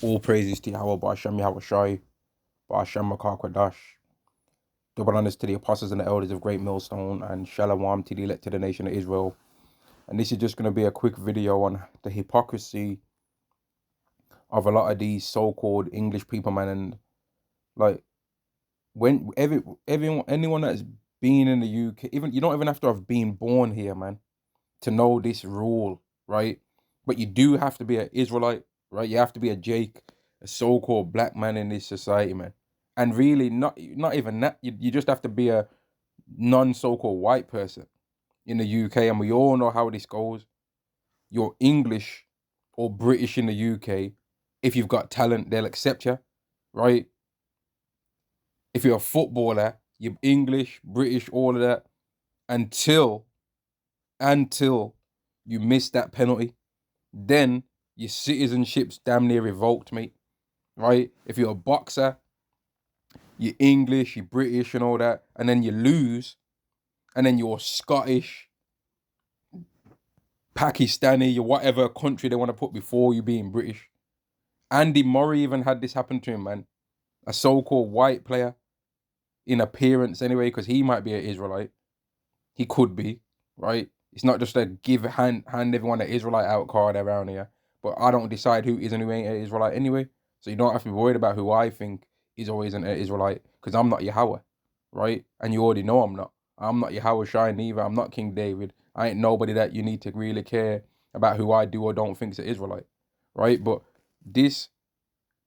All praises to Yahweh, Ba'ashem Yahweh Shai, Ba'ashem Makar Kwadash. Double honors to the apostles and the elders of Great Millstone, and Shalom to the elected nation of Israel. And this is just going to be a quick video on the hypocrisy of a lot of these so-called English people, man. And like, when anyone that's been in the UK, even you don't even have to have been born here, man, to know this rule, right? But you do have to be an Israelite, right? You have to be a Jake, a so-called black man in this society, man. And really, not even that. You just have to be a non-so-called white person in the UK, and we all know how this goes. You're English or British in the UK. If you've got talent, they'll accept you, right? If you're a footballer, you're English, British, all of that, until you miss that penalty. Then your citizenship's damn near revoked, mate. Right? If you're a boxer, you're English, you're British and all that, and then you lose, and then you're Scottish, Pakistani, you're whatever country they want to put before you being British. Andy Murray even had this happen to him, man. A so-called white player, in appearance anyway, because he might be an Israelite. He could be, right? It's not just a hand everyone an Israelite out card around here. But I don't decide who is and who ain't an Israelite anyway. So you don't have to be worried about who I think is or isn't an Israelite, because I'm not Yahweh, right? And you already know I'm not. I'm not Yahweh Shai neither. I'm not King David. I ain't nobody that you need to really care about who I do or don't think is an Israelite, right? But this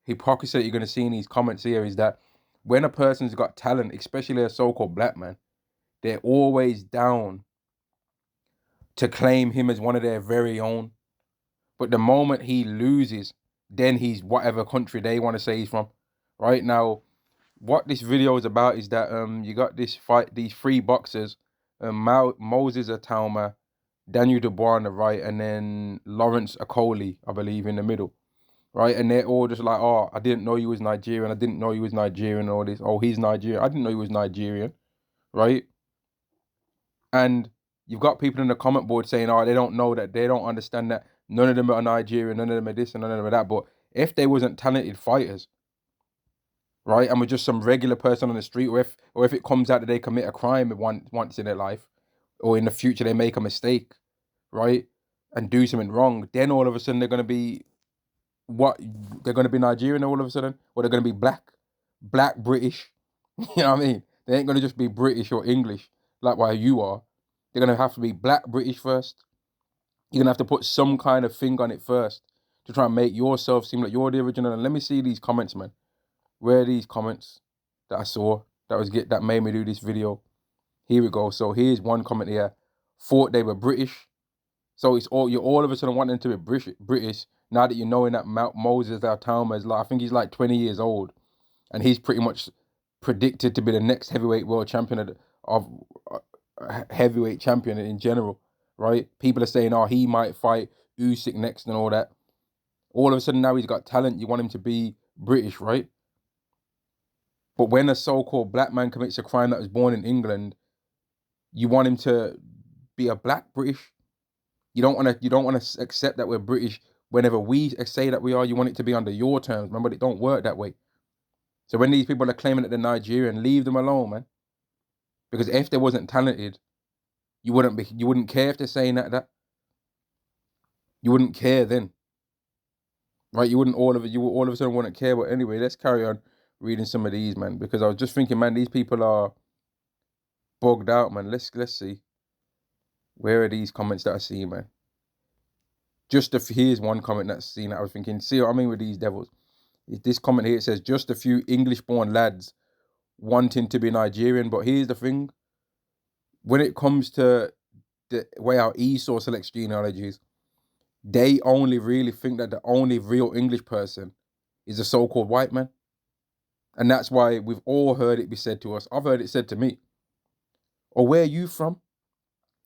hypocrisy that you're going to see in these comments here is that when a person's got talent, especially a so-called black man, they're always down to claim him as one of their very own. But the moment he loses, then he's whatever country they want to say he's from. Right now, what this video is about is that you got this fight, these three boxers, Moses Atauma, Daniel Dubois on the right, and then Lawrence Akoli, I believe, in the middle. Right, and they're all just like, oh, I didn't know you was Nigerian. I didn't know you was Nigerian. And all this. Oh, he's Nigerian. I didn't know he was Nigerian. Right, and you've got people in the comment board saying, oh, they don't know that, they don't understand that none of them are Nigerian, none of them are this and none of them are that. But if they wasn't talented fighters, right, and were just some regular person on the street, or if it comes out that they commit a crime once in their life, or in the future they make a mistake, right, and do something wrong, then all of a sudden they're gonna be they're gonna be Nigerian all of a sudden, or they're gonna be black British. You know what I mean? They ain't gonna just be British or English like why you are. They're gonna have to be black British first. You're gonna have to put some kind of thing on it first to try and make yourself seem like you're the original. And let me see these comments, man. Where are these comments that I saw that made me do this video? Here we go. So here's one comment here. Thought they were British. So you're all of a sudden wanting to be British now that you're knowing that Moses Altauma is like, I think he's like 20 years old, and he's pretty much predicted to be the next heavyweight world champion of heavyweight champion in general, right? People are saying, oh, he might fight Usyk next and all that. All of a sudden now he's got talent. You want him to be British, right? But when a so-called black man commits a crime that was born in England, you want him to be a black British. You don't want to accept that we're British whenever we say that we are. You want it to be under your terms, man. But it don't work that way. So when these people are claiming that they're Nigerian, leave them alone, man. Because if they wasn't talented, you wouldn't care if they're saying that. You wouldn't care then. Right? You would all of a sudden wouldn't care. But anyway, let's carry on reading some of these, man. Because I was just thinking, man, these people are bugged out, man. Let's see. Where are these comments that I see, man? Here's one comment that's seen that I was thinking, see what I mean with these devils. This comment here, it says, just a few English-born lads wanting to be Nigerian. But here's the thing. When it comes to the way our Esau selects genealogies, they only really think that the only real English person is a so-called white man. And that's why we've all heard it be said to us. I've heard it said to me, or where are you from?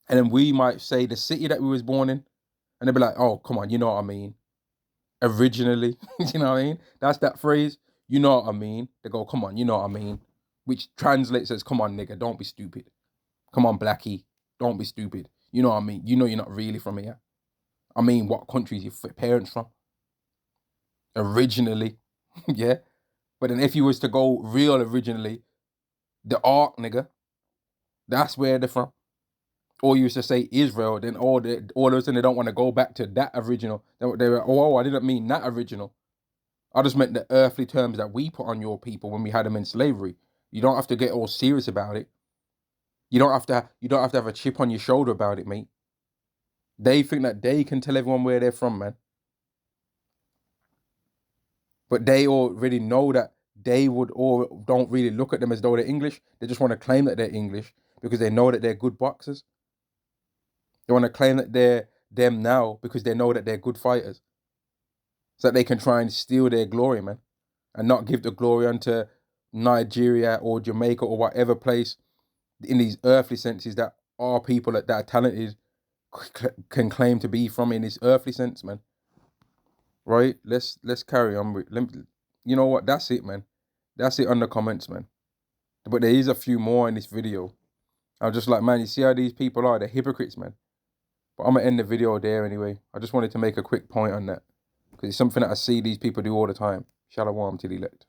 And then we might say the city that we was born in. And they'll be like, oh, come on, you know what I mean? Originally, you know what I mean? That's that phrase, you know what I mean? They go, come on, you know what I mean? Which translates as, come on, nigga, don't be stupid. Come on, blackie, don't be stupid. You know what I mean? You know you're not really from here. I mean, what country is your parents from? originally, yeah. But then if you was to go real originally, the Ark, nigga, that's where they're from. Or you used to say Israel, then all of a sudden they don't want to go back to that original. They were, oh, I didn't mean that original. I just meant the earthly terms that we put on your people when we had them in slavery. You don't have to get all serious about it. You don't have to have a chip on your shoulder about it, mate. They think that they can tell everyone where they're from, man. But they already know that they would all don't really look at them as though they're English. They just want to claim that they're English because they know that they're good boxers. They want to claim that they're them now because they know that they're good fighters. So that they can try and steal their glory, man. And not give the glory unto Nigeria or Jamaica or whatever place in these earthly senses that our people that are talented can claim to be from in this earthly sense, man. Right? Let's carry on. You know what? That's it, man. That's it on the comments, man. But there is a few more in this video. I'm just like, man, you see how these people are? They're hypocrites, man. But I'm going to end the video there anyway. I just wanted to make a quick point on that. Because it's something that I see these people do all the time. Shalom to the elect.